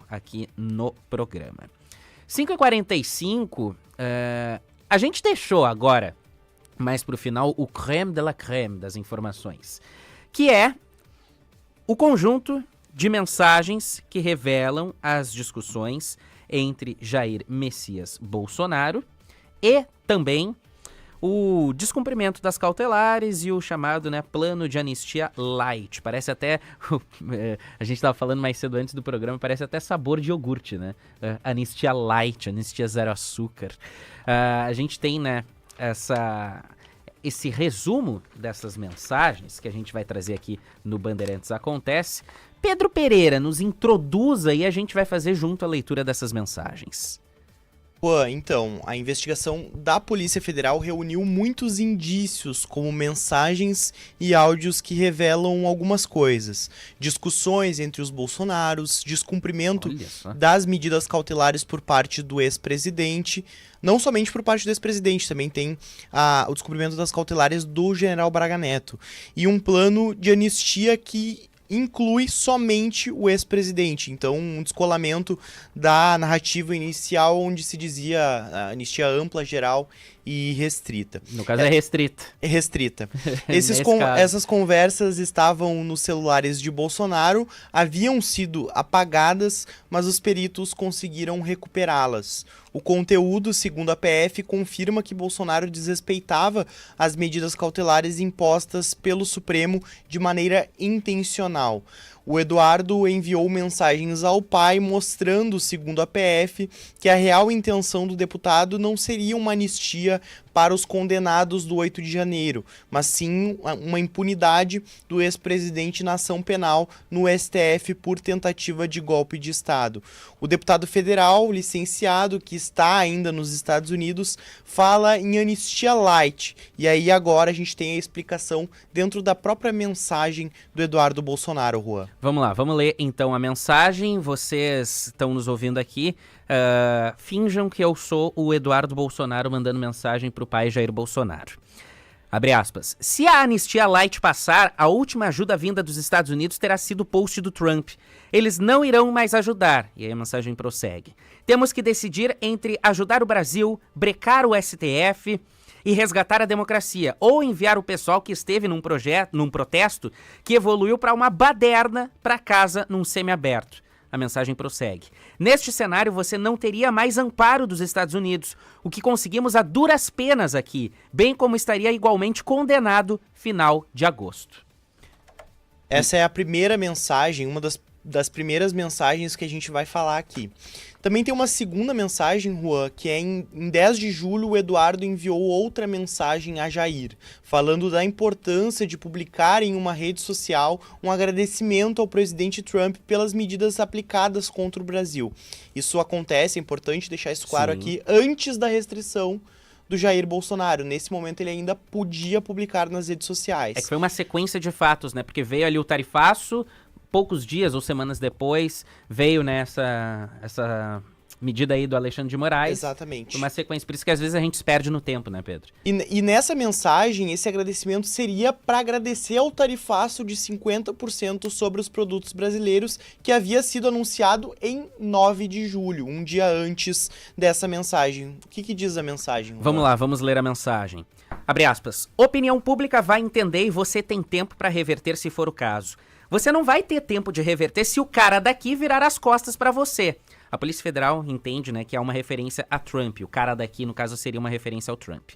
aqui no programa. 5h45, a gente deixou agora, mais pro final, o crème de la crème das informações, que é o conjunto de mensagens que revelam as discussões entre Jair Messias Bolsonaro e também o descumprimento das cautelares e o chamado, né, plano de anistia light. Parece até, a gente estava falando mais cedo antes do programa, parece até sabor de iogurte, né? Anistia light, anistia zero açúcar. A gente tem, né, esse resumo dessas mensagens que a gente vai trazer aqui no Bandeirantes Acontece. Pedro Pereira, nos introduza e a gente vai fazer junto a leitura dessas mensagens. Então, a investigação da Polícia Federal reuniu muitos indícios, como mensagens e áudios que revelam algumas coisas. Discussões entre os Bolsonaros, descumprimento das medidas cautelares por parte do ex-presidente. Não somente por parte do ex-presidente, também tem o descumprimento das cautelares do general Braga Neto. E um plano de anistia que inclui somente o ex-presidente. Então, um descolamento da narrativa inicial, onde se dizia anistia ampla, geral e restrita. No caso é restrita. É restrita. Essas conversas estavam nos celulares de Bolsonaro, haviam sido apagadas, mas os peritos conseguiram recuperá-las. O conteúdo, segundo a PF, confirma que Bolsonaro desrespeitava as medidas cautelares impostas pelo Supremo de maneira intencional. O Eduardo enviou mensagens ao pai mostrando, segundo a PF, que a real intenção do deputado não seria uma anistia para os condenados do 8 de janeiro, mas sim uma impunidade do ex-presidente na ação penal no STF por tentativa de golpe de Estado. O deputado federal, licenciado, que está ainda nos Estados Unidos, fala em anistia light. E aí agora a gente tem a explicação dentro da própria mensagem do Eduardo Bolsonaro, Juan. Vamos lá, vamos ler então a mensagem. Vocês estão nos ouvindo aqui. Finjam que eu sou o Eduardo Bolsonaro mandando mensagem pro pai Jair Bolsonaro. Abre aspas. Se a anistia light passar, a última ajuda vinda dos Estados Unidos terá sido o post do Trump. Eles não irão mais ajudar. E aí a mensagem prossegue. Temos que decidir entre ajudar o Brasil, brecar o STF e resgatar a democracia, ou enviar o pessoal que esteve num protesto que evoluiu para uma baderna para casa num semiaberto. A mensagem prossegue. Neste cenário, você não teria mais amparo dos Estados Unidos, o que conseguimos a duras penas aqui, bem como estaria igualmente condenado final de agosto. Essa é a primeira mensagem, uma das primeiras mensagens que a gente vai falar aqui. Também tem uma segunda mensagem, Juan, que é em 10 de julho o Eduardo enviou outra mensagem a Jair, falando da importância de publicar em uma rede social um agradecimento ao presidente Trump pelas medidas aplicadas contra o Brasil. Isso acontece, é importante deixar isso claro aqui, antes da restrição do Jair Bolsonaro. Nesse momento ele ainda podia publicar nas redes sociais. É que foi uma sequência de fatos, né? Porque veio ali o tarifaço, poucos dias ou semanas depois, veio nessa medida aí do Alexandre de Moraes. Exatamente. Uma sequência, por isso que às vezes a gente se perde no tempo, né, Pedro? E nessa mensagem, esse agradecimento seria para agradecer ao tarifaço de 50% sobre os produtos brasileiros que havia sido anunciado em 9 de julho, um dia antes dessa mensagem. O que diz a mensagem? Vamos lá, vamos ler a mensagem. Abre aspas. Opinião pública vai entender e você tem tempo para reverter se for o caso. Você não vai ter tempo de reverter se o cara daqui virar as costas para você. A Polícia Federal entende, né, que é uma referência a Trump. O cara daqui, no caso, seria uma referência ao Trump.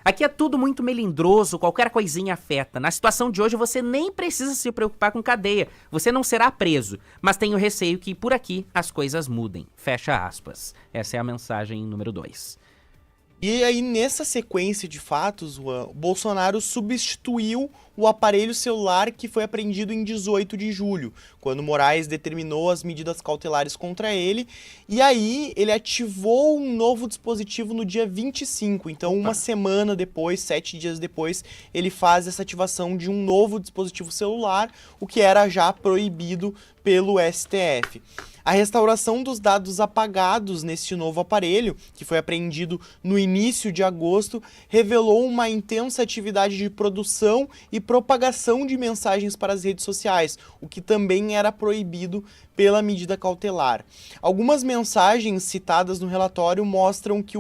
Aqui é tudo muito melindroso, qualquer coisinha afeta. Na situação de hoje, você nem precisa se preocupar com cadeia. Você não será preso. Mas tenho receio que, por aqui, as coisas mudem. Fecha aspas. Essa é a mensagem número 2. E aí, nessa sequência de fatos, o Bolsonaro substituiu o aparelho celular que foi apreendido em 18 de julho, quando Moraes determinou as medidas cautelares contra ele, e aí ele ativou um novo dispositivo no dia 25, então uma semana depois, 7 dias depois, ele faz essa ativação de um novo dispositivo celular, o que era já proibido pelo STF. A restauração dos dados apagados neste novo aparelho, que foi apreendido no início de agosto, revelou uma intensa atividade de produção e propagação de mensagens para as redes sociais, o que também era proibido pela medida cautelar. Algumas mensagens citadas no relatório mostram que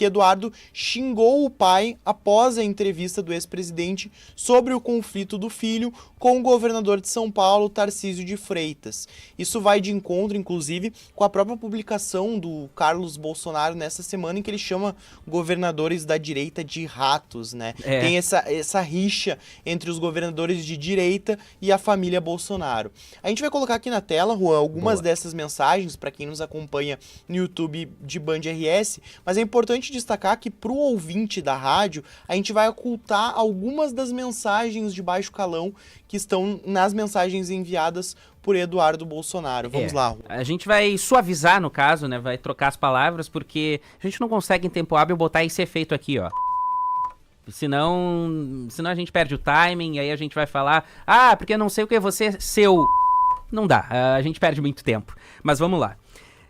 Eduardo xingou o pai após a entrevista do ex-presidente sobre o conflito do filho com o governador de São Paulo, Tarcísio de Freitas. Isso vai de encontro, inclusive, com a própria publicação do Carlos Bolsonaro nessa semana, em que ele chama governadores da direita de ratos, né? Tem essa rixa entre os governadores de direita e a família Bolsonaro. A gente vai colocar aqui na tela, Juan, algumas dessas mensagens para quem nos acompanha no YouTube de Band RS, mas é importante destacar que para o ouvinte da rádio, a gente vai ocultar algumas das mensagens de baixo calão que estão nas mensagens enviadas por Eduardo Bolsonaro. Vamos lá. A gente vai suavizar, no caso, né? Vai trocar as palavras, porque a gente não consegue em tempo hábil botar esse efeito aqui, ó. Senão a gente perde o timing, e aí a gente vai falar, porque eu não sei o que você, seu... Não dá, a gente perde muito tempo. Mas vamos lá.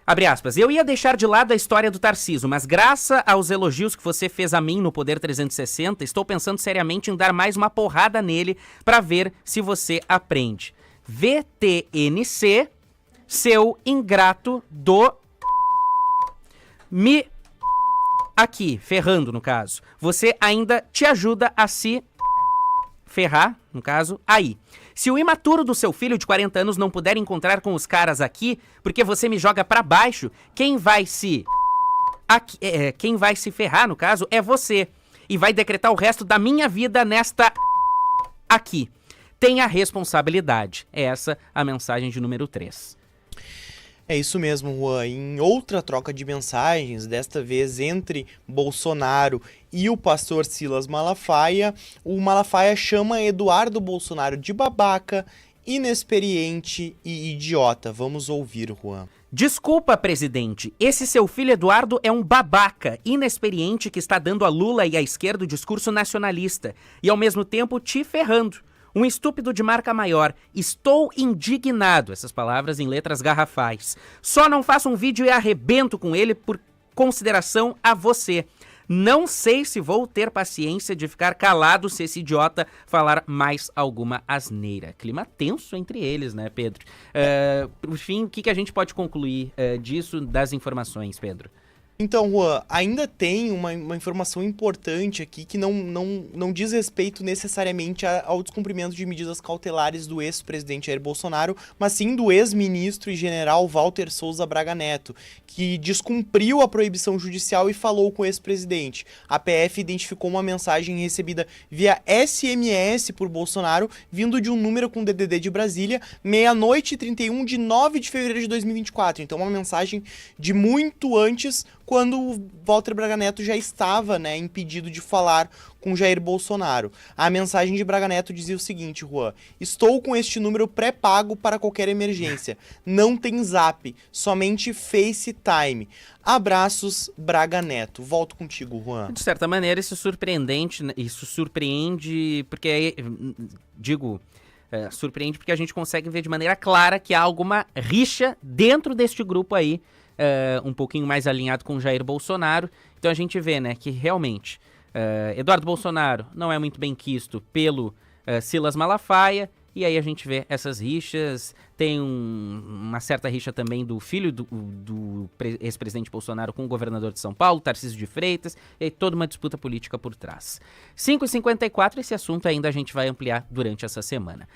Abre aspas. Eu ia deixar de lado a história do Tarcísio, mas graças aos elogios que você fez a mim no Poder 360, estou pensando seriamente em dar mais uma porrada nele pra ver se você aprende. VTNC, seu ingrato do... Me... Aqui, ferrando no caso. Você ainda te ajuda a se... ferrar, no caso, aí. Se o imaturo do seu filho de 40 anos não puder encontrar com os caras aqui, porque você me joga pra baixo, quem vai se ferrar, no caso, é você. E vai decretar o resto da minha vida nesta... aqui. Tenha responsabilidade. É essa a mensagem de número 3. É isso mesmo, Juan. Em outra troca de mensagens, desta vez entre Bolsonaro e o pastor Silas Malafaia, o Malafaia chama Eduardo Bolsonaro de babaca, inexperiente e idiota. Vamos ouvir, Juan. Desculpa, presidente. Esse seu filho Eduardo é um babaca, inexperiente que está dando a Lula e à esquerda o discurso nacionalista e ao mesmo tempo te ferrando. Um estúpido de marca maior. Estou indignado. Essas palavras em letras garrafais. Só não faço um vídeo e arrebento com ele por consideração a você. Não sei se vou ter paciência de ficar calado se esse idiota falar mais alguma asneira. Clima tenso entre eles, né, Pedro? Por fim, o que a gente pode concluir disso, das informações, Pedro? Então, Juan, ainda tem uma informação importante aqui que não diz respeito necessariamente ao descumprimento de medidas cautelares do ex-presidente Jair Bolsonaro, mas sim do ex-ministro e general Walter Souza Braga Neto, que descumpriu a proibição judicial e falou com o ex-presidente. A PF identificou uma mensagem recebida via SMS por Bolsonaro, vindo de um número com DDD de Brasília, 00:31 de 9 de fevereiro de 2024. Então, uma mensagem de muito antes, quando o Walter Braga Neto já estava, né, impedido de falar com Jair Bolsonaro. A mensagem de Braga Neto dizia o seguinte, Juan: estou com este número pré-pago para qualquer emergência. Não tem zap, somente FaceTime. Abraços, Braga Neto. Volto contigo, Juan. De certa maneira, isso surpreende porque, surpreende porque a gente consegue ver de maneira clara que há alguma rixa dentro deste grupo aí, um pouquinho mais alinhado com Jair Bolsonaro. Então a gente vê, né, que realmente Eduardo Bolsonaro não é muito bem quisto pelo Silas Malafaia, e aí a gente vê essas rixas. Tem uma certa rixa também do filho do ex-presidente Bolsonaro com o governador de São Paulo, Tarcísio de Freitas, e aí toda uma disputa política por trás. 5h54, esse assunto ainda a gente vai ampliar durante essa semana.